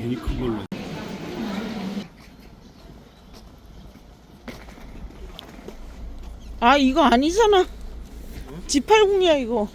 괜히 큰 걸로. 아 이거 아니잖아. G80이야 이거.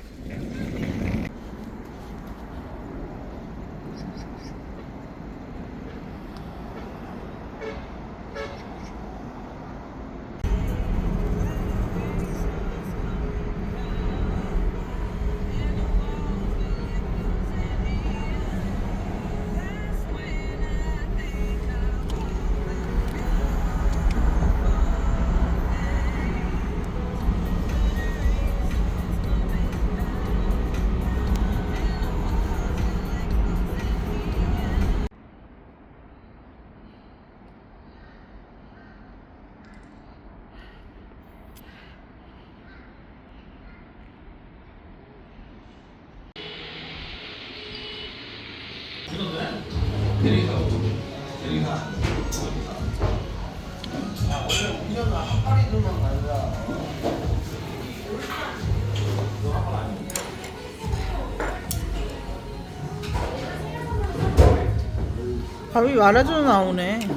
밥이 말아줘 나오네.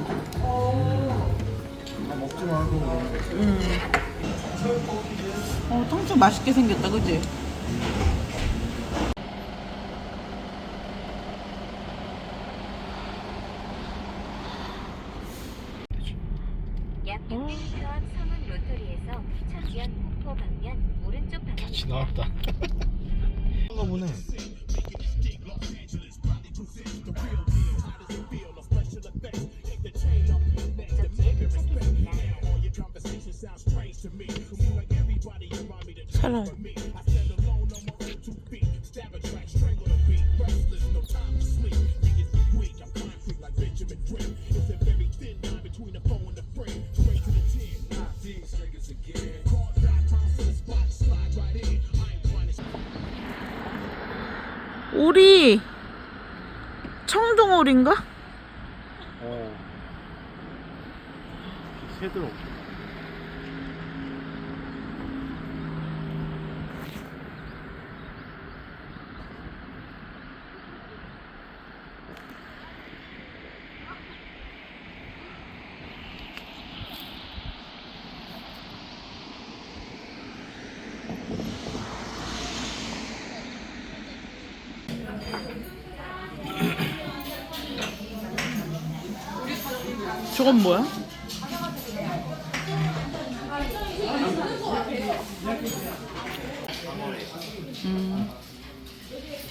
먹지 말고. 탕수육 맛있게 생겼다, 그치? 약 600m 앞 서문 로터리에서 천지연 목포 방면 오른쪽 방향 같이 나왔다. 그런가 보네. 목적지에 도착했습니다. 사람. 오리. 청동오리인가? 새들. 저건 뭐야?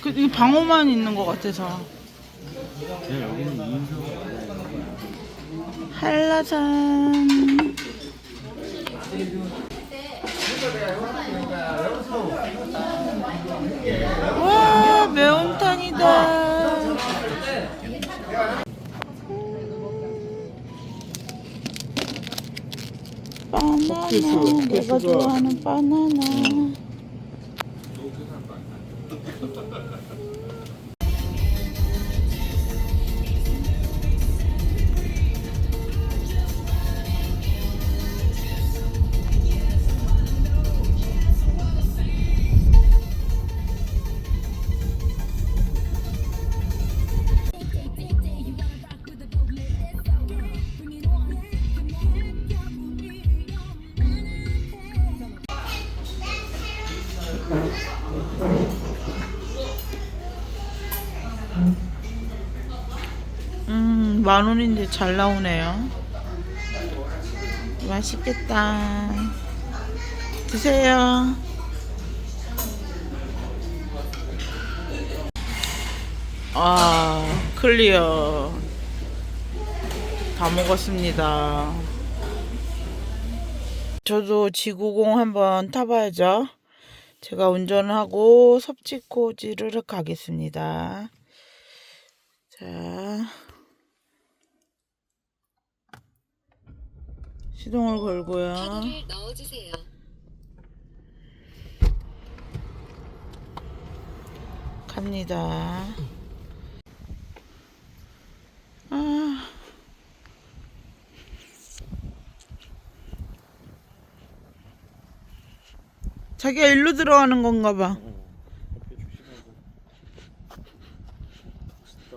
이 방어만 있는 것 같아서. 여기는 인수. 한라산. 와 매운탕이다. 바나나. 내가 좋아하는 바나나. 만 원인데 잘 나오네요. 맛있겠다. 드세요. 아, 클리어. 다 먹었습니다. 저도 지구공 한번 타봐야죠. 제가 운전하고 섭지코지를 가겠습니다. 자, 시동을 걸고요. 카드를 넣어주세요. 갑니다. 아, 자기가 일로 들어가는 건가 봐. 옆에 조심하고. 멋있다.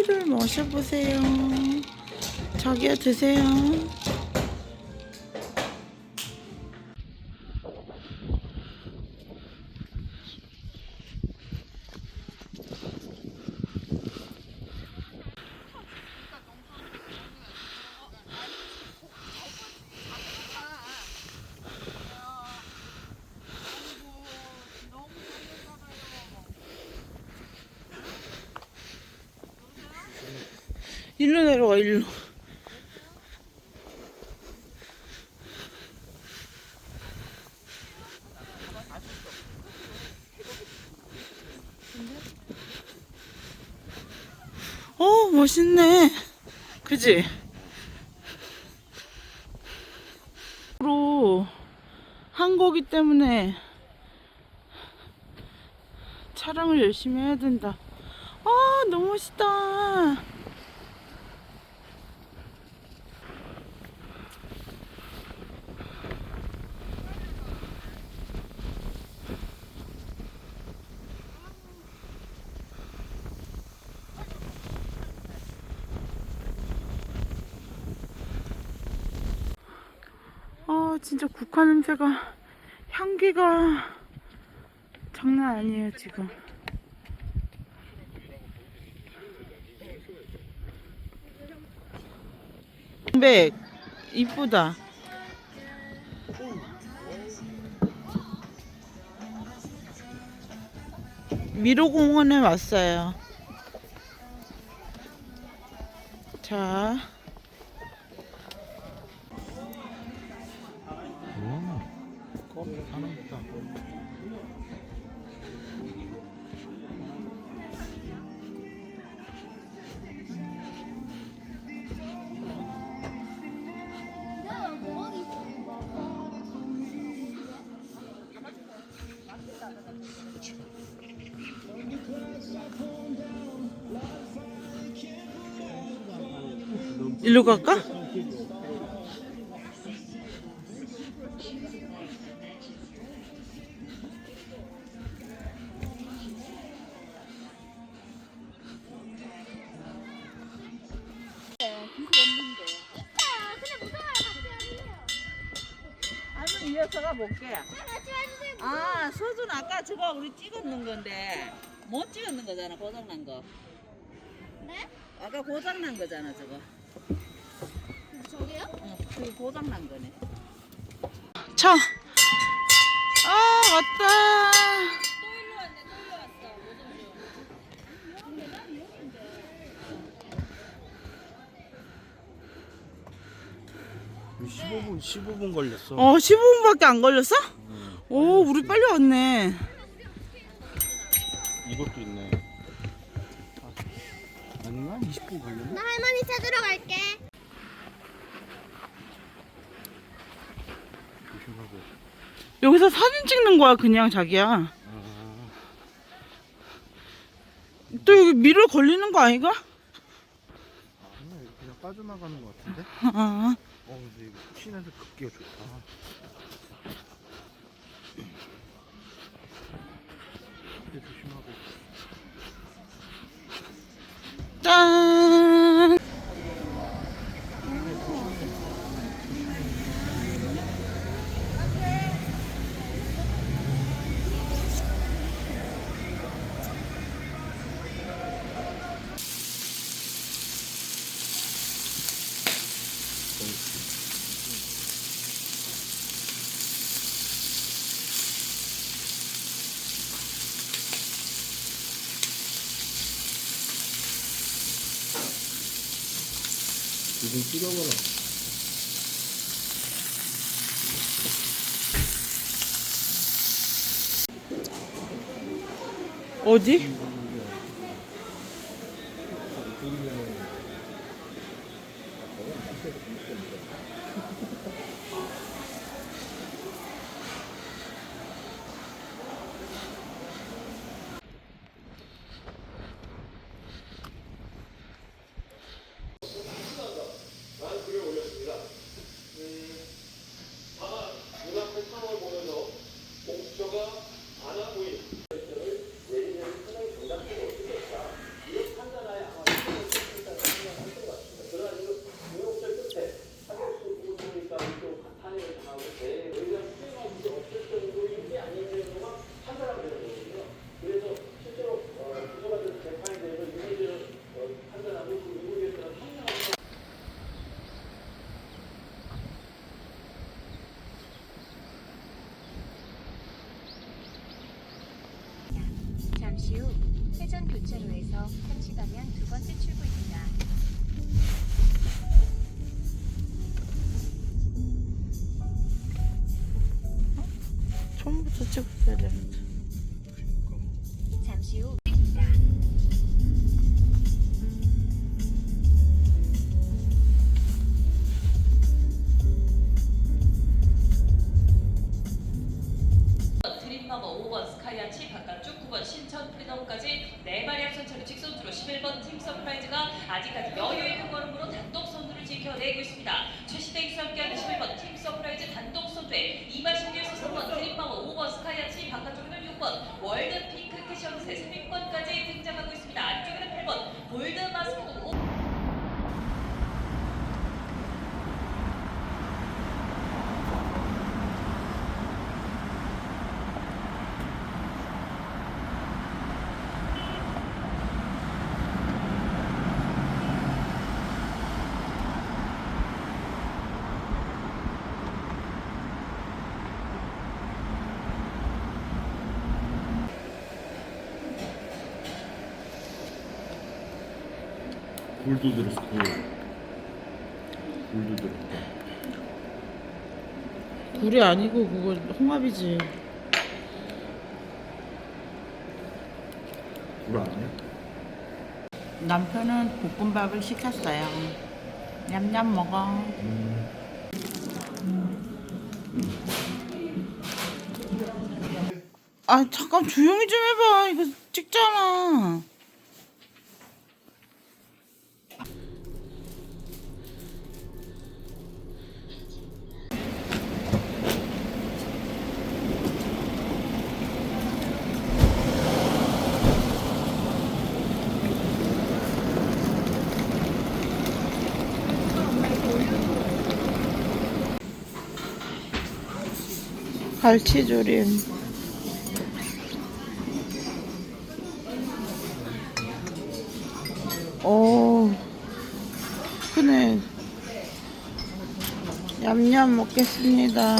커피를 마셔보세요. 자기야 드세요. 일로 내려와 일로. 멋있네. 그지? 로 한 거기 때문에 촬영을 열심히 해야 된다. 너무 멋있다. 진짜 국화 냄새가, 향기가 장난 아니에요 지금. 백 이쁘다. 미로공원에 왔어요. 자, 사람있다. 일로 갈까? 할머니 위에서 가볼게. 서준 아까 저거 우리 찍었는 건데 못 찍었는 거잖아. 고장난 거. 네? 아까 고장난 거잖아 저거. 저기요? 그게 고장난 거네. 차. 왔다. 또 일로 왔네, 또 일로 왔어. 뭐 15분 걸렸어. 15분밖에 안 걸렸어? 오, 우리 빨리 왔네. 이것도 있네. 아닌가? 20분 걸렸나? 나 할머니 찾으러 갈게. 조심하고. 여기서 사진 찍는 거야 그냥 자기야. 또 여기 미러 걸리는 거 아이가? 아니야, 그냥 빠져나가는 것 같은데? 근데 이거 푸신해서 걷기가 좋다. 근데 조심하고. 짠. 지금 찍어봐라. 어디? 잠시 후 회전 교차로에서 삼시 방향 두 번째 출구입니다. 처음부터 찍었어야 되는데. 잠시 후 입니다. 드림파머 5번 스카이아치 바깥쪽 9번 신천 프리덤까지 4마리 앞선 차로 직선주로 11번 팀 서프라이즈가 아직까지 여유 있는 걸음으로 단독 선두를 지켜내고 있습니다. 최시대익과 함께하는 11번 팀 서프라이즈 단독 선두에 2마 신규에서 3번 드림파머 5번 스카이아치 바깥쪽에는 6번 월드 핑크 캐셔롯의 3위권까지 등장하고 있습니다. 안쪽에는 8번 골드 마스크도 굴도 들었어. 굴도 들었다. 굴이 아니고 그거 홍합이지. 굴 아니야? 남편은 볶음밥을 시켰어요. 냠냠 먹어. 아 잠깐 조용히 좀 해봐. 이거 찍잖아. 갈치조림. 오, 크네. 냠냠 먹겠습니다.